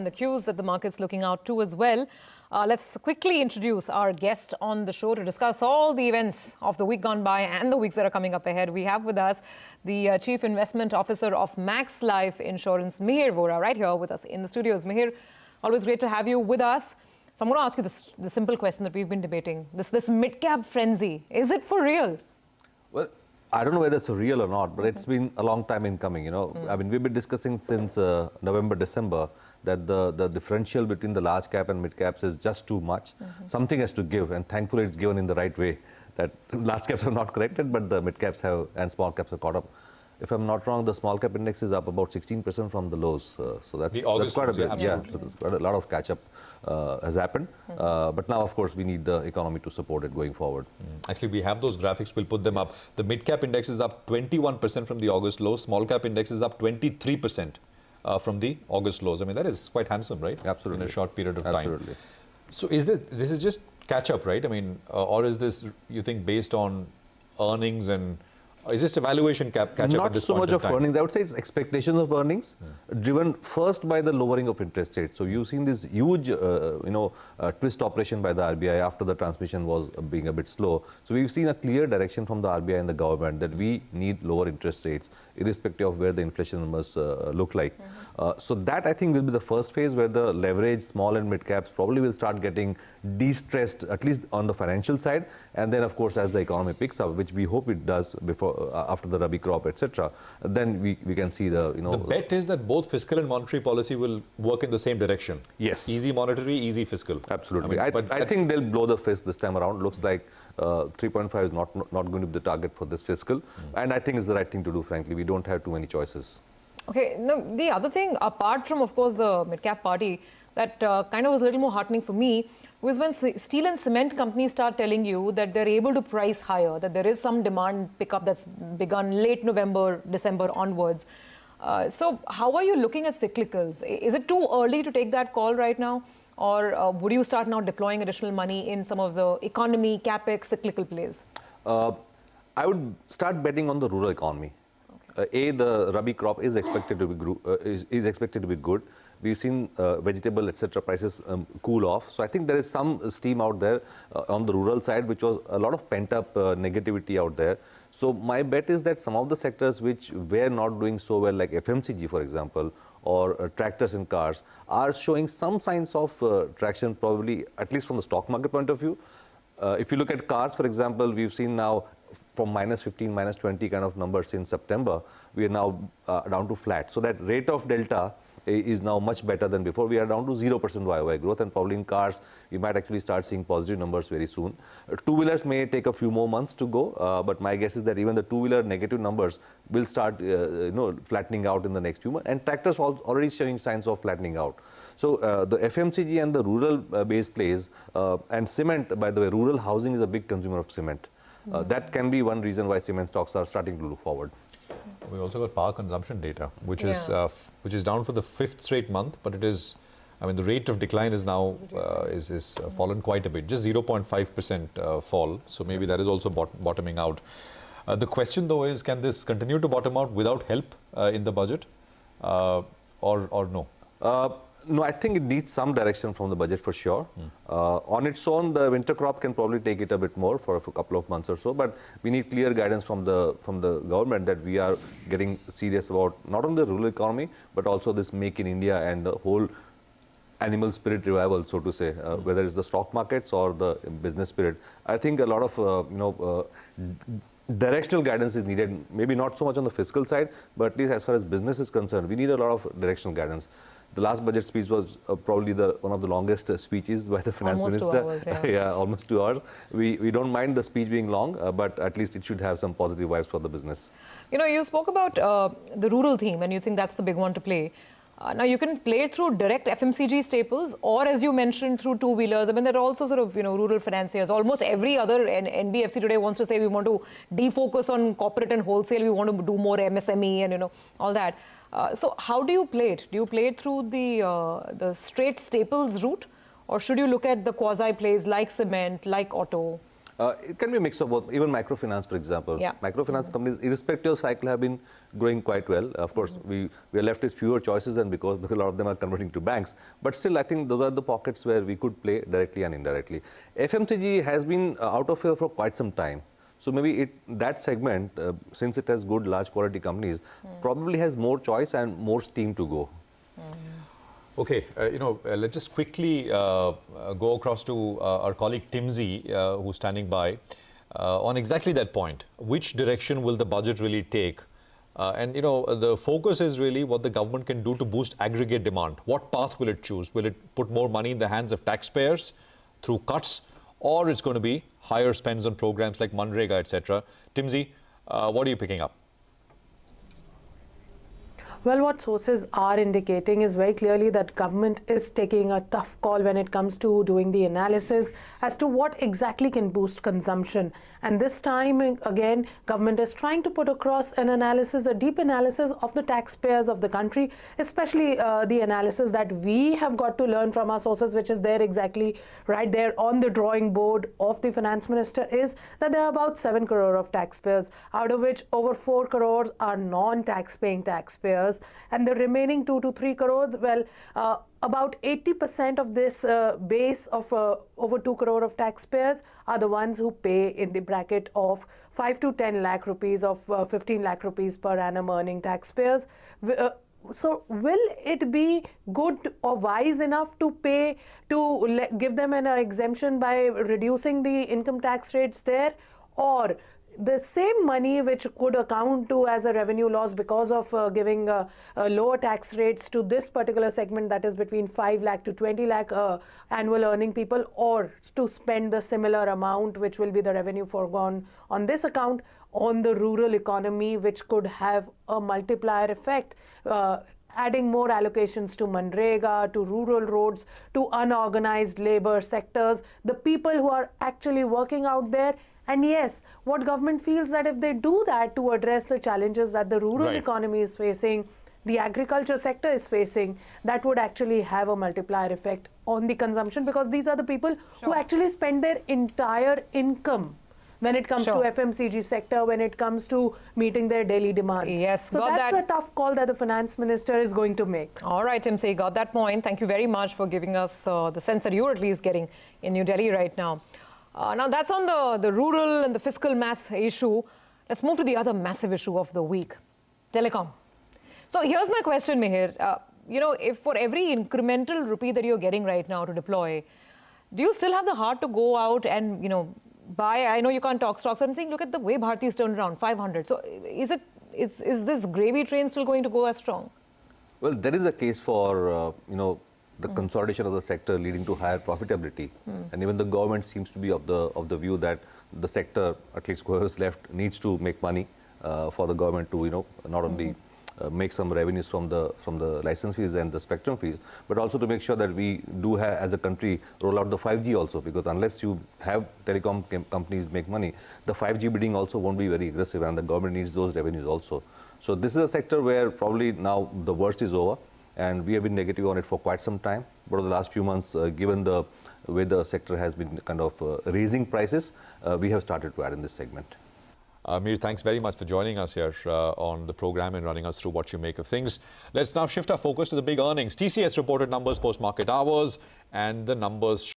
The cues that the market's looking out to as well. Let's quickly introduce our guest on the show to discuss all the events of the week gone by and the weeks that are coming up ahead. We have with us the Chief Investment Officer of Max Life Insurance, Mihir Vora, right here with us in the studios. Mihir, always great to have you with us. So I'm going to ask you the simple question that we've been debating. This mid-cap frenzy, is it for real? Well, I don't know whether it's real or not, but it's been a long time in coming, you know. I mean, we've been discussing since November, December that the differential between the large cap and mid caps is just too much. Something has to give, and thankfully it's given in the right way. That large caps have not corrected, but the mid caps have and small caps have caught up. If I'm not wrong, the small cap index is up about 16% from the lows. So that's quite a bit. Yeah, so there's quite a lot of catch up has happened. But now, of course, we need the economy to support it going forward. Actually, we have those graphics. We'll put them up. The mid cap index is up 21% from the August lows. Small cap index is up 23% from the August lows. I mean, that is quite handsome, right? Absolutely. In a short period of time. Absolutely. So is this is just catch up, right? I mean, or is this, you think, based on earnings and is this evaluation catch up? Not so much of earnings. I would say it's expectations of earnings, driven first by the lowering of interest rates. So you've seen this huge, twist operation by the RBI after the transmission was being a bit slow. So we've seen a clear direction from the RBI and the government that we need lower interest rates, irrespective of where the inflation numbers look like. So that, I think, will be the first phase where the leverage, small and mid caps probably will start getting de-stressed, at least on the financial side. And then, of course, as the economy picks up, which we hope it does before, after the Rabi crop, etc., then we can see the, The bet is that both fiscal and monetary policy will work in the same direction. Yes. Easy monetary, easy fiscal. Absolutely. I think they'll blow the fist this time around. Looks like 3.5 is not going to be the target for this fiscal. And I think it's the right thing to do, frankly. We don't have too many choices. Okay, now the other thing, apart from, of course, the mid-cap party, that kind of was a little more heartening for me, was when steel and cement companies start telling you that they're able to price higher, that there is some demand pickup that's begun late November, December onwards. So how are you looking at cyclicals? Is it too early to take that call right now? Or would you start now deploying additional money in some of the economy, capex, cyclical plays? I would start betting on the rural economy. Okay. The Rabi crop is expected to be good. We've seen vegetable, etc. prices cool off. So I think there is some steam out there on the rural side, which was a lot of pent-up negativity out there. So my bet is that some of the sectors which were not doing so well, like FMCG, for example, or tractors and cars, are showing some signs of traction, probably, at least from the stock market point of view. If you look at cars, for example, we've seen now from -15, -20 kind of numbers in September, we are now down to flat. So that rate of delta is now much better than before. We are down to 0% YOY growth, and probably in cars, we might actually start seeing positive numbers very soon. Two-wheelers may take a few more months to go, but my guess is that even the two-wheeler negative numbers will start flattening out in the next few months, and tractors already showing signs of flattening out. So the FMCG and the rural-based plays, and cement, by the way, rural housing is a big consumer of cement. That can be one reason why cement stocks are starting to look forward. We also got power consumption data, which is down for the 5th straight month, but it is, I mean, the rate of decline is now fallen quite a bit, just 0.5% fall. So maybe that is also bottoming out. The question, though, is can this continue to bottom out without help in the budget, or no? No, I think it needs some direction from the budget for sure. On its own, the winter crop can probably take it a bit more for a couple of months or so, but we need clear guidance from the government that we are getting serious about not only the rural economy, but also this Make in India and the whole animal spirit revival, so to say, whether it's the stock markets or the business spirit. I think a lot of directional guidance is needed, maybe not so much on the fiscal side, but at least as far as business is concerned, we need a lot of directional guidance. The last budget speech was probably one of the longest speeches by the finance minister. 2 hours, yeah. Yeah, almost 2 hours. We don't mind the speech being long, but at least it should have some positive vibes for the business. You know, you spoke about the rural theme, and you think that's the big one to play. Now, you can play through direct FMCG staples, or as you mentioned, through two-wheelers. I mean, there are also sort of, rural financiers. Almost every other NBFC today wants to say we want to defocus on corporate and wholesale. We want to do more MSME and, all that. So how do you play it? Do you play it through the straight staples route, or should you look at the quasi plays like cement, like auto? It can be a mix of both. Even microfinance, for example. Yeah. Microfinance companies, irrespective of cycle, have been growing quite well. Of course, we are left with fewer choices, and because a lot of them are converting to banks. But still, I think those are the pockets where we could play directly and indirectly. FMCG has been out of favor for quite some time. So maybe that segment, since it has good, large quality companies, probably has more choice and more steam to go. Okay, let's just quickly go across to our colleague Timsy, who's standing by, on exactly that point. Which direction will the budget really take? The focus is really what the government can do to boost aggregate demand. What path will it choose? Will it put more money in the hands of taxpayers through cuts, or it's going to be higher spends on programs like Manrega, etc.? Timsy, what are you picking up? Well, what sources are indicating is very clearly that government is taking a tough call when it comes to doing the analysis as to what exactly can boost consumption. And this time, again, government is trying to put across an analysis, a deep analysis of the taxpayers of the country, especially the analysis that we have got to learn from our sources, which is there exactly right there on the drawing board of the finance minister, is that there are about 7 crore of taxpayers, out of which over 4 crores are non-tax paying taxpayers. And the remaining 2 to 3 crores, well, about 80% of this base of over 2 crore of taxpayers are the ones who pay in the bracket of 5 to 10 lakh rupees of 15 lakh rupees per annum earning taxpayers. So will it be good or wise enough to pay, to give them an exemption by reducing the income tax rates there, or the same money which could account to as a revenue loss because of giving lower tax rates to this particular segment, that is between 5 lakh to 20 lakh annual earning people, or to spend the similar amount which will be the revenue foregone on this account on the rural economy, which could have a multiplier effect, adding more allocations to Manrega, to rural roads, to unorganized labor sectors, the people who are actually working out there. And yes, what government feels that if they do that to address the challenges that the rural economy is facing, the agriculture sector is facing, that would actually have a multiplier effect on the consumption, because these are the people who actually spend their entire income when it comes to FMCG sector, when it comes to meeting their daily demands. Yes, so that's a tough call that the finance minister is going to make. All right, Timsy, got that point. Thank you very much for giving us the sense that you're at least getting in New Delhi right now. Now, that's on the rural and the fiscal math issue. Let's move to the other massive issue of the week, telecom. So here's my question, Mihir. If for every incremental rupee that you're getting right now to deploy, do you still have the heart to go out and, buy? I know you can't talk stocks. I'm saying, look at the way Bharti's turned around, 500. So is this gravy train still going to go as strong? Well, there is a case for, the consolidation of the sector leading to higher profitability. And even the government seems to be of the view that the sector, at least whoever's left, needs to make money for the government to, not only make some revenues from the license fees and the spectrum fees, but also to make sure that we do have, as a country, roll out the 5G also, because unless you have telecom companies make money, the 5G bidding also won't be very aggressive, and the government needs those revenues also. So this is a sector where probably now the worst is over, and we have been negative on it for quite some time. But over the last few months, given the way the sector has been kind of raising prices, we have started to add in this segment. Mir, thanks very much for joining us here on the program and running us through what you make of things. Let's now shift our focus to the big earnings. TCS reported numbers post-market hours, and the numbers